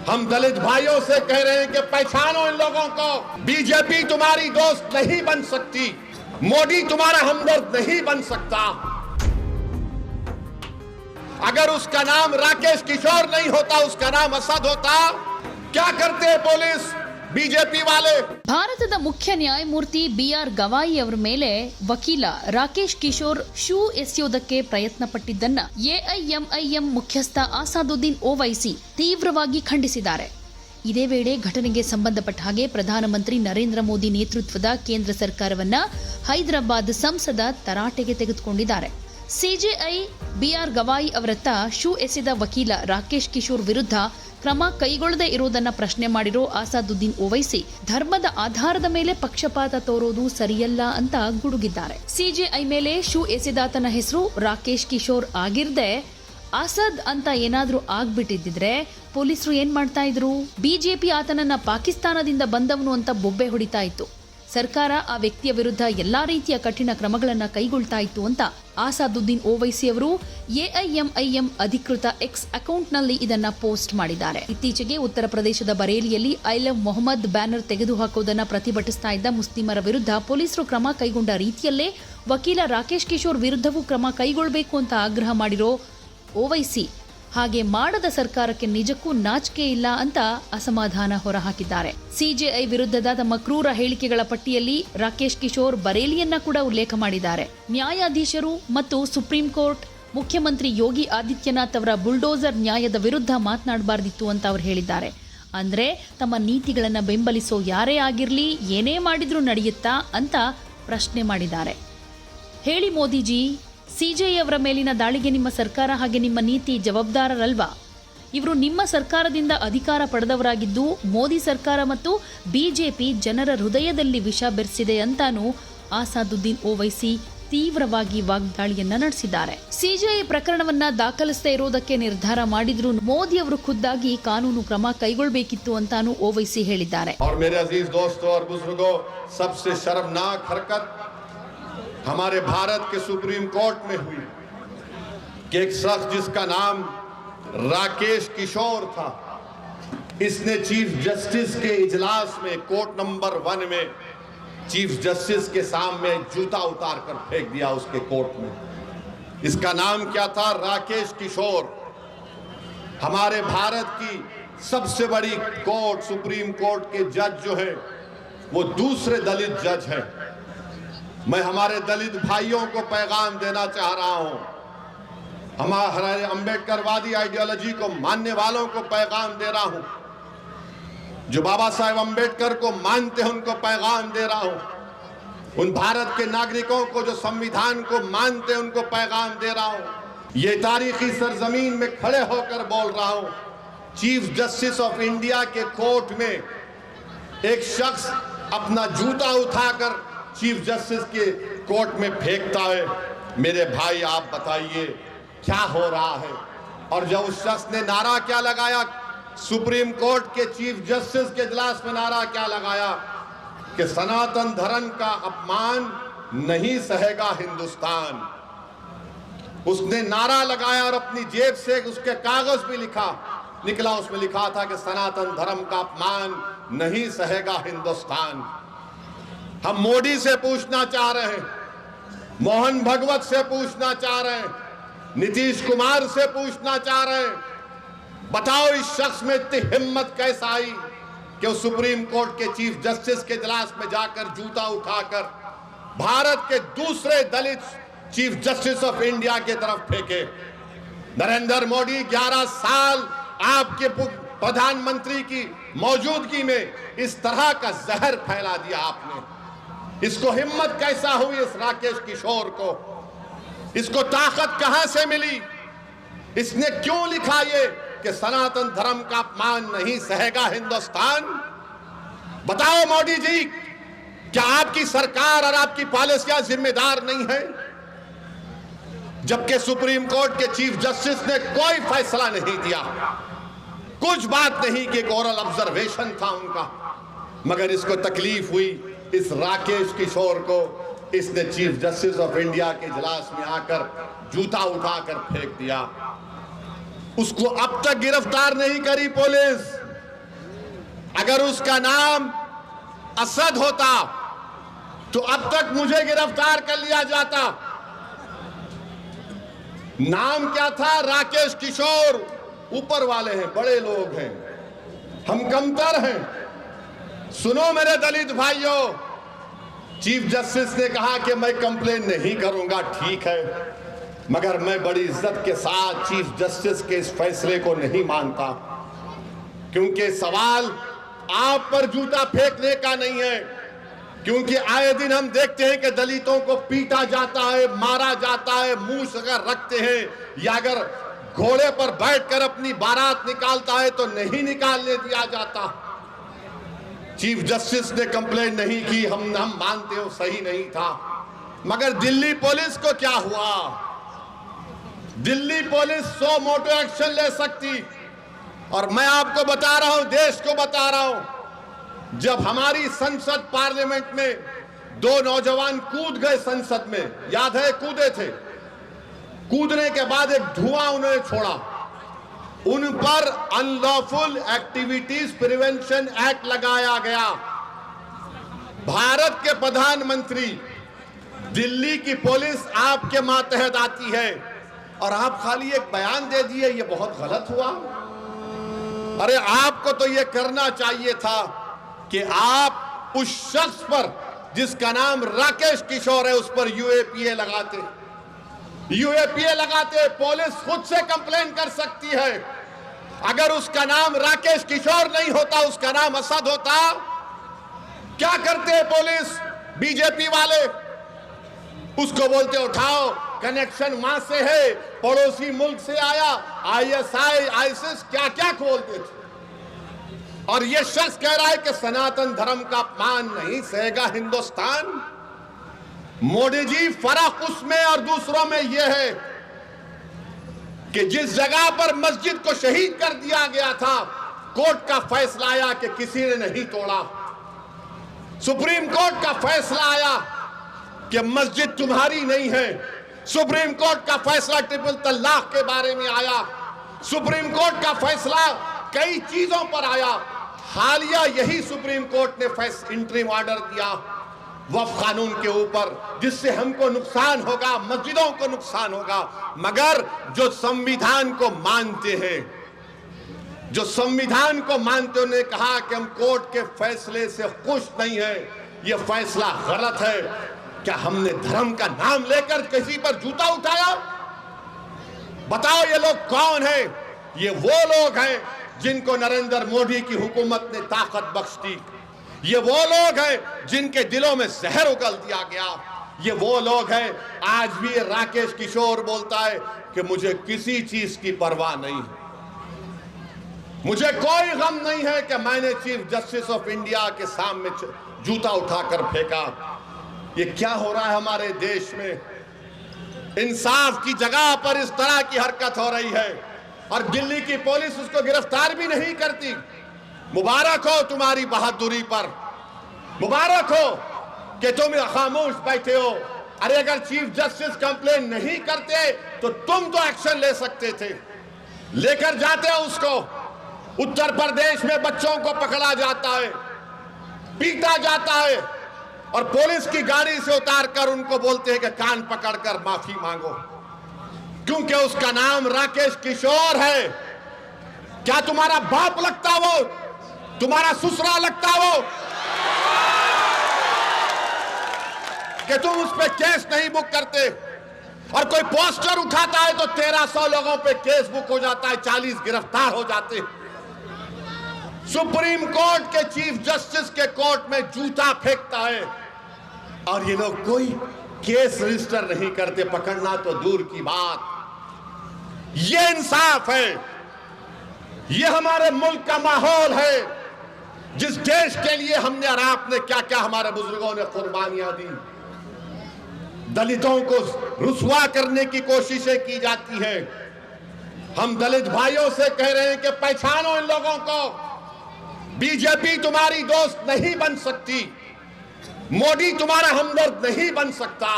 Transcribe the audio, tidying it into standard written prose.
हम दलित भाइयों से कह रहे हैं कि पहचानो इन लोगों को। बीजेपी तुम्हारी दोस्त नहीं बन सकती, मोदी तुम्हारा हमदर्द नहीं बन सकता। अगर उसका नाम राकेश किशोर नहीं होता, उसका नाम असद होता। क्या करते हैं पुलिस, ಬಿಜೆಪಿ वाले? ಭಾರತದ ಮುಖ್ಯ ನ್ಯಾಯಮೂರ್ತಿ ಬಿಆರ್ ಗವಾಯಿ ಅವರ ಮೇಲೆ ವಕೀಲ ರಾಕೇಶ್ ಕಿಶೋರ್ ಶೂ ಎಸೆಯುವುದಕ್ಕೆ ಪ್ರಯತ್ನ ಪಟ್ಟಿದ್ದನ್ನ ಎಐಎಂಐಎಂ ಮುಖ್ಯಸ್ಥ ಆಸಾದುದ್ದೀನ್ ಓವೈಸಿ ತೀವ್ರವಾಗಿ ಖಂಡಿಸಿದ್ದಾರೆ. ಇದೇ ವೇಳೆ ಘಟನೆಗೆ ಸಂಬಂಧಪಟ್ಟ ಹಾಗೆ ಪ್ರಧಾನಮಂತ್ರಿ ನರೇಂದ್ರ ಮೋದಿ ನೇತೃತ್ವದ ಕೇಂದ್ರ ಸರ್ಕಾರವನ್ನ ಹೈದರಾಬಾದ್ ಸಂಸದ ತರಾಟೆಗೆ ತೆಗೆದುಕೊಂಡಿದ್ದಾರೆ. ಸಿಜೆಐ ಬಿಆರ್ ಗವಾಯಿ ಅವರತ್ತ ಶೂ ಎಸೆದ ವಕೀಲ ರಾಕೇಶ್ ಕಿಶೋರ್ ವಿರುದ್ಧ ಕ್ರಮ ಕೈಗೊಳ್ಳದೆ ಇರುವುದನ್ನು ಪ್ರಶ್ನೆ ಮಾಡಿರೋ ಆಸಾದುದ್ದೀನ್ ಓವೈಸಿ ಧರ್ಮದ ಆಧಾರದ ಮೇಲೆ ಪಕ್ಷಪಾತ ತೋರೋದು ಸರಿಯಲ್ಲ ಅಂತ ಗುಡುಗಿದ್ದಾರೆ. ಸಿಜೆಐ ಮೇಲೆ ಶೂ ಎಸೆದಾತನ ಹೆಸರು ರಾಕೇಶ್ ಕಿಶೋರ್ ಆಗಿರ್ದೆ ಅಸದ್ ಅಂತ ಏನಾದ್ರೂ ಆಗ್ಬಿಟ್ಟಿದ್ರೆ ಪೊಲೀಸರು ಏನ್ ಮಾಡ್ತಾ ಇದ್ರು? ಬಿಜೆಪಿ ಆತನನ್ನ ಪಾಕಿಸ್ತಾನದಿಂದ ಬಂದವನು ಅಂತ ಬೊಬ್ಬೆ ಹೊಡಿತಾ ಇತ್ತು. ಸರ್ಕಾರ ಆ ವ್ಯಕ್ತಿಯ ವಿರುದ್ಧ ಎಲ್ಲಾ ರೀತಿಯ ಕಠಿಣ ಕ್ರಮಗಳನ್ನ ಕೈಗೊಳ್ತಾ ಇತ್ತು ಅಂತ ಆಸಾದುದ್ದೀನ್ ಓವೈಸಿ ಅವರು ಎಐಎಂಐಎಂ ಅಧಿಕೃತ ಎಕ್ಸ್ ಅಕೌಂಟ್ನಲ್ಲಿ ಇದನ್ನ ಪೋಸ್ಟ್ ಮಾಡಿದ್ದಾರೆ. ಇತ್ತೀಚೆಗೆ ಉತ್ತರ ಪ್ರದೇಶದ ಬರೇಲಿಯಲ್ಲಿ ಐ ಲವ್ ಮೊಹಮ್ಮದ್ ಬ್ಯಾನರ್ ತೆಗೆದುಹಾಕುವುದನ್ನು ಪ್ರತಿಭಟಿಸ್ತಾ ಇದ್ದ ಮುಸ್ಲಿಮರ ವಿರುದ್ಧ ಪೊಲೀಸರು ಕ್ರಮ ಕೈಗೊಂಡ ರೀತಿಯಲ್ಲೇ ವಕೀಲ ರಾಕೇಶ್ ಕಿಶೋರ್ ವಿರುದ್ಧವೂ ಕ್ರಮ ಕೈಗೊಳ್ಳಬೇಕು ಅಂತ ಆಗ್ರಹ ಮಾಡಿರೋ ಓವೈಸಿ ಹಾಗೆ ಮಾಡದ ಸರ್ಕಾರಕ್ಕೆ ನಿಜಕ್ಕೂ ನಾಚಿಕೆ ಇಲ್ಲ ಅಂತ ಅಸಮಾಧಾನ ಹೊರಹಾಕಿದ್ದಾರೆ. ಸಿಜೆಐ ವಿರುದ್ಧದ ತಮ್ಮ ಕ್ರೂರ ಹೇಳಿಕೆಗಳ ಪಟ್ಟಿಯಲ್ಲಿ ರಾಕೇಶ್ ಕಿಶೋರ್ ಬರೇಲಿಯನ್ನ ಕೂಡ ಉಲ್ಲೇಖ ಮಾಡಿದ್ದಾರೆ. ನ್ಯಾಯಾಧೀಶರು ಮತ್ತು ಸುಪ್ರೀಂ ಕೋರ್ಟ್ ಮುಖ್ಯಮಂತ್ರಿ ಯೋಗಿ ಆದಿತ್ಯನಾಥ್ ಅವರ ಬುಲ್ಡೋಸರ್ ನ್ಯಾಯದ ವಿರುದ್ಧ ಮಾತನಾಡಬಾರ್ದಿತ್ತು ಅಂತ ಅವರು ಹೇಳಿದ್ದಾರೆ. ಅಂದ್ರೆ ತಮ್ಮ ನೀತಿಗಳನ್ನ ಬೆಂಬಲಿಸೋ ಯಾರೇ ಆಗಿರ್ಲಿ ಏನೇ ಮಾಡಿದ್ರೂ ನಡೆಯುತ್ತಾ ಅಂತ ಪ್ರಶ್ನೆ ಮಾಡಿದ್ದಾರೆ. ಹೇಳಿ ಮೋದಿಜಿ, ಸಿಜೆಐ ಅವರ ಮೇಲಿನ ದಾಳಿಗೆ ನಿಮ್ಮ ಸರ್ಕಾರ ಹಾಗೆ ನಿಮ್ಮ ನೀತಿ ಜವಾಬ್ದಾರರಲ್ವಾ? ಇವರು ನಿಮ್ಮ ಸರ್ಕಾರದಿಂದ ಅಧಿಕಾರ ಪಡೆದವರಾಗಿದ್ದು ಮೋದಿ ಸರ್ಕಾರ ಮತ್ತು ಬಿಜೆಪಿ ಜನರ ಹೃದಯದಲ್ಲಿ ವಿಷ ಬೆರೆಸಿದೆ ಅಂತಾನೂ ಆಸಾದುದ್ದೀನ್ ಓವೈಸಿ ತೀವ್ರವಾಗಿ ವಾಗ್ದಾಳಿಯನ್ನ ನಡೆಸಿದ್ದಾರೆ. ಸಿಜೆಐ ಪ್ರಕರಣವನ್ನ ದಾಖಲಿಸದೇ ಇರೋದಕ್ಕೆ ನಿರ್ಧಾರ ಮಾಡಿದ್ರು ಮೋದಿ ಅವರು ಖುದ್ದಾಗಿ ಕಾನೂನು ಕ್ರಮ ಕೈಗೊಳ್ಳಬೇಕಿತ್ತು ಅಂತಾನೂ ಓವೈಸಿ ಹೇಳಿದ್ದಾರೆ. हमारे भारत के सुप्रीम कोर्ट में हुई कि एक शख्स जिसका नाम राकेश किशोर था, इसने चीफ जस्टिस के इजलास में कोर्ट नंबर 1 में चीफ जस्टिस के सामने जूता उतार कर फेंक दिया उसके कोर्ट में. इसका नाम क्या था? राकेश किशोर. हमारे भारत की सबसे बड़ी कोर्ट सुप्रीम कोर्ट के जज जो है वो दूसरे दलित जज है. मैं हमारे दलित भाइयों को पैगाम देना चाह रहा हूं, हमारे अंबेडकरवादी आइडियोलॉजी को मानने वालों को पैगाम दे रहा हूं, जो बाबा साहेब अंबेडकर को मानते हैं उनको पैगाम दे रहा हूं, उन भारत के नागरिकों को जो संविधान को मानते हैं उनको पैगाम दे रहा हूं. ये तारीखी सरजमीन में खड़े होकर बोल रहा हूं. चीफ जस्टिस ऑफ इंडिया के कोर्ट में एक शख्स अपना जूता उठाकर चीफ जस्टिस के कोर्ट में फेंकता है. मेरे भाई आप बताइए क्या हो रहा है? और जब उस शख्स ने नारा क्या लगाया, सुप्रीम कोर्ट के चीफ जस्टिस के इजलास में नारा क्या लगाया कि सनातन धर्म का अपमान नहीं सहेगा हिंदुस्तान. उसने नारा लगाया और अपनी जेब से उसके कागज भी निकला, उसमें लिखा था कि सनातन धर्म का अपमान नहीं सहेगा हिंदुस्तान. हम मोदी से पूछना चाह रहे हैं, मोहन भगवत से पूछना चाह रहे हैं, नीतीश कुमार से पूछना चाह रहे हैं, बताओ इस शख्स में इतनी हिम्मत कैसे आई कि वो सुप्रीम कोर्ट के चीफ जस्टिस के इजलास में जाकर जूता उठाकर भारत के दूसरे दलित चीफ जस्टिस ऑफ इंडिया की तरफ फेंके. नरेंद्र मोदी 11 साल आपके प्रधानमंत्री की मौजूदगी में इस तरह का जहर फैला दिया आपने. इसको हिम्मत कैसा हुई इस राकेश किशोर को? इसको ताकत कहां से मिली? इसने क्यों लिखा ये कि सनातन धर्म का अपमान नहीं सहेगा हिंदुस्तान? बताओ मोदी जी, क्या आपकी सरकार और आपकी पॉलिसियां जिम्मेदार नहीं है? जबकि सुप्रीम कोर्ट के चीफ जस्टिस ने कोई फैसला नहीं दिया, कुछ बात नहीं कि एक ओरल ऑब्जर्वेशन था उनका, मगर इसको तकलीफ हुई इस राकेश किशोर को. इसने चीफ जस्टिस ऑफ इंडिया के इजलास में आकर जूता उठाकर फेंक दिया. उसको अब तक गिरफ्तार नहीं करी पुलिस. अगर उसका नाम असद होता तो अब तक मुझे गिरफ्तार कर लिया जाता। नाम क्या था? राकेश किशोर। ऊपर वाले हैं, बड़े लोग हैं, हम कमतर हैं। सुनो मेरे दलित भाइयों, चीफ जस्टिस ने कहा कि मैं कंप्लेन नहीं करूंगा, ठीक है, मगर मैं बड़ी इज्जत के साथ चीफ जस्टिस के इस फैसले को नहीं मानता, क्योंकि सवाल आप पर जूता फेंकने का नहीं है, क्योंकि आए दिन हम देखते हैं कि दलितों को पीटा जाता है, मारा जाता है, मूंछ अगर रखते हैं या अगर घोड़े पर बैठकर अपनी बारात निकालता है तो नहीं निकालने दिया जाता। चीफ जस्टिस ने कंप्लेन नहीं की, हम मानते हो सही नहीं था, मगर दिल्ली पुलिस को क्या हुआ? दिल्ली पुलिस 100 मोटो एक्शन ले सकती। और मैं आपको बता रहा हूं, देश को बता रहा हूं, जब हमारी संसद पार्लियामेंट में 2 नौजवान कूद गए संसद में, याद है, कूदे थे, कूदने के बाद एक धुआं उन्होंने छोड़ा, उन पर अनलॉफुल एक्टिविटीज प्रिवेंशन एक्ट लगाया गया। भारत के प्रधानमंत्री, दिल्ली की पुलिस आपके मातहत आती है और आप खाली एक बयान दे दिए, ये बहुत गलत हुआ। अरे आपको तो ये करना चाहिए था कि आप उस शख्स पर जिसका नाम राकेश किशोर है उस पर यूएपीए लगाते। यूएपीए लगाते, पुलिस खुद से कंप्लेन कर सकती है। अगर उसका नाम राकेश किशोर नहीं होता, उसका नाम असद होता, क्या करते पुलिस? बीजेपी वाले उसको बोलते उठाओ, कनेक्शन वहां से है, पड़ोसी मुल्क से आया, आईएसआई, आईसिस, क्या क्या खोलते थे। और ये शख्स कह रहा है कि सनातन धर्म का अपमान नहीं सहेगा हिंदुस्तान। मोदी जी, फर्क उसमें और दूसरों में यह है कि जिस जगह पर मस्जिद को शहीद कर दिया गया था, कोर्ट का फैसला आया कि किसी ने नहीं तोड़ा। सुप्रीम कोर्ट का फैसला आया कि मस्जिद तुम्हारी नहीं है। सुप्रीम कोर्ट का फैसला ट्रिपल तलाक के बारे में आया। सुप्रीम कोर्ट का फैसला कई चीजों पर आया। हालिया यही सुप्रीम कोर्ट ने इंटरिम ऑर्डर दिया वक्फ कानून के ऊपर, जिससे हमको नुकसान होगा, मस्जिदों को नुकसान होगा। मगर जो संविधान को मानते हैं, जो संविधान को मानते, उन्होंने कहा कि हम कोर्ट के फैसले से खुश नहीं है, यह फैसला गलत है। क्या हमने धर्म का नाम लेकर किसी पर जूता उठाया? बताओ ये लोग कौन है? ये वो लोग हैं जिनको नरेंद्र मोदी की हुकूमत ने ताकत बख्श दी। ये वो लोग हैं जिनके दिलों में जहर उगल दिया गया। ये वो लोग हैं, आज भी राकेश किशोर बोलता है कि मुझे किसी चीज की परवाह नहीं, मुझे कोई गम नहीं है कि मैंने चीफ जस्टिस ऑफ इंडिया के सामने जूता उठाकर फेंका। ये क्या हो रहा है हमारे देश में? इंसाफ की जगह पर इस तरह की हरकत हो रही है और दिल्ली की पुलिस उसको गिरफ्तार भी नहीं करती। मुबारक हो तुम्हारी बहादुरी पर, मुबारक हो कि तुम खामोश बैठे हो। अरे अगर चीफ जस्टिस कंप्लेन नहीं करते तो तुम तो एक्शन ले सकते थे, लेकर जाते हो उसको। उत्तर प्रदेश में बच्चों को पकड़ा जाता है, पीटा जाता है और पुलिस की गाड़ी से उतारकर उनको बोलते हैं कि कान पकड़कर माफी मांगो, क्योंकि उसका नाम राकेश किशोर है। क्या तुम्हारा बाप लगता वो? तुम्हारा ससुरा लगता वो कि तुम उस पे केस नहीं बुक करते? और कोई पोस्टर उठाता है तो 1300 लोगों पे केस बुक हो जाता है, 40 गिरफ्तार हो जाते। सुप्रीम कोर्ट के चीफ जस्टिस के कोर्ट में जूता फेंकता है और ये लोग कोई केस रजिस्टर नहीं करते, पकड़ना तो दूर की बात। ये इंसाफ है, ये हमारे मुल्क का माहौल है, जिस देश के लिए हमने और आपने क्या क्या हमारे बुजुर्गों ने कुर्बानियां दी। दलितों को रुसवा करने की कोशिशें की जाती हैं। हम दलित भाइयों से कह रहे हैं कि पहचानो इन लोगों को। बीजेपी तुम्हारी दोस्त नहीं बन सकती, मोदी तुम्हारा हमदर्द नहीं बन सकता।